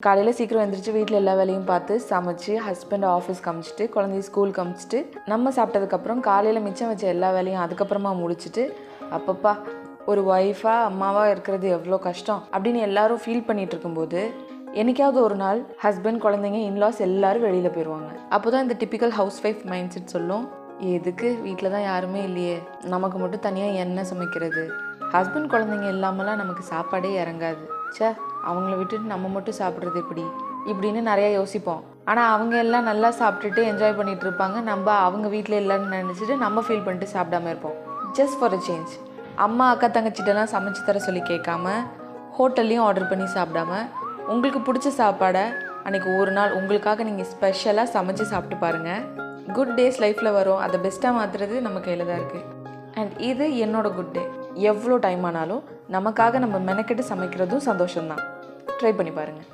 காலையில் சீக்கிரம் எழுந்திரிச்சு வீட்டில் எல்லா வேலையும் பார்த்து சமைச்சு ஹஸ்பண்ட் ஆஃபீஸ்க்கு அமிச்சிட்டு குழந்தைய ஸ்கூலுக்கு அமிச்சிட்டு நம்ம சாப்பிட்டதுக்கப்புறம் காலையில் மிச்சம் வச்ச எல்லா வேலையும் அதுக்கப்புறமா முடிச்சுட்டு அப்பப்பா ஒரு ஒய்ஃபாக அம்மாவாக இருக்கிறது எவ்வளோ கஷ்டம் அப்படின்னு எல்லாரும் ஃபீல் பண்ணிகிட்டு இருக்கும்போது என்னைக்காவது ஒரு நாள் ஹஸ்பண்ட் குழந்தைங்க இன்லாஸ் எல்லாரும் வெளியில் போயிடுவாங்க. அப்போ தான் இந்த typical house wife mind set சொல்லும், எதுக்கு வீட்டில் தான் யாருமே இல்லையே, நமக்கு மட்டும் தனியாக என்ன சமைக்கிறது, ஹஸ்பண்ட் குழந்தைங்க இல்லாமலாம் நமக்கு சாப்பாடே இறங்காது, சே அவங்கள விட்டுட்டு நம்ம மட்டும் சாப்பிட்றது எப்படி இப்படின்னு நிறையா யோசிப்போம். ஆனால் அவங்க எல்லாம் நல்லா சாப்பிட்டுட்டு என்ஜாய் பண்ணிகிட்டு இருப்பாங்க, நம்ம அவங்க வீட்டில் இல்லைன்னு நினச்சிட்டு நம்ம ஃபீல் பண்ணிட்டு சாப்பிடாம இருப்போம். ஜஸ்ட் ஃபார் அ சேஞ்ச் அம்மா அக்கா தங்கச்சிட்டெல்லாம் சமைச்சு தர சொல்லி கேட்காம ஹோட்டல்லையும் ஆர்டர் பண்ணி சாப்பிடாம உங்களுக்கு பிடிச்ச சாப்பாடை அன்றைக்கி ஒரு நாள் உங்களுக்காக நீங்கள் ஸ்பெஷலாக சமைச்சு சாப்பிட்டு பாருங்கள். குட் டேஸ் லைஃப்பில் வரும், அதை பெஸ்ட்டாக மாற்றுறது நம்ம கையில் தான் இருக்குது. அண்ட் இது என்னோட குட் டே. எவ்வளோ டைம் ஆனாலும் நமக்காக நம்ம மெனக்கெட்டு சமைக்கிறதும் சந்தோஷம்தான். ட்ரை பண்ணி பாருங்கள்.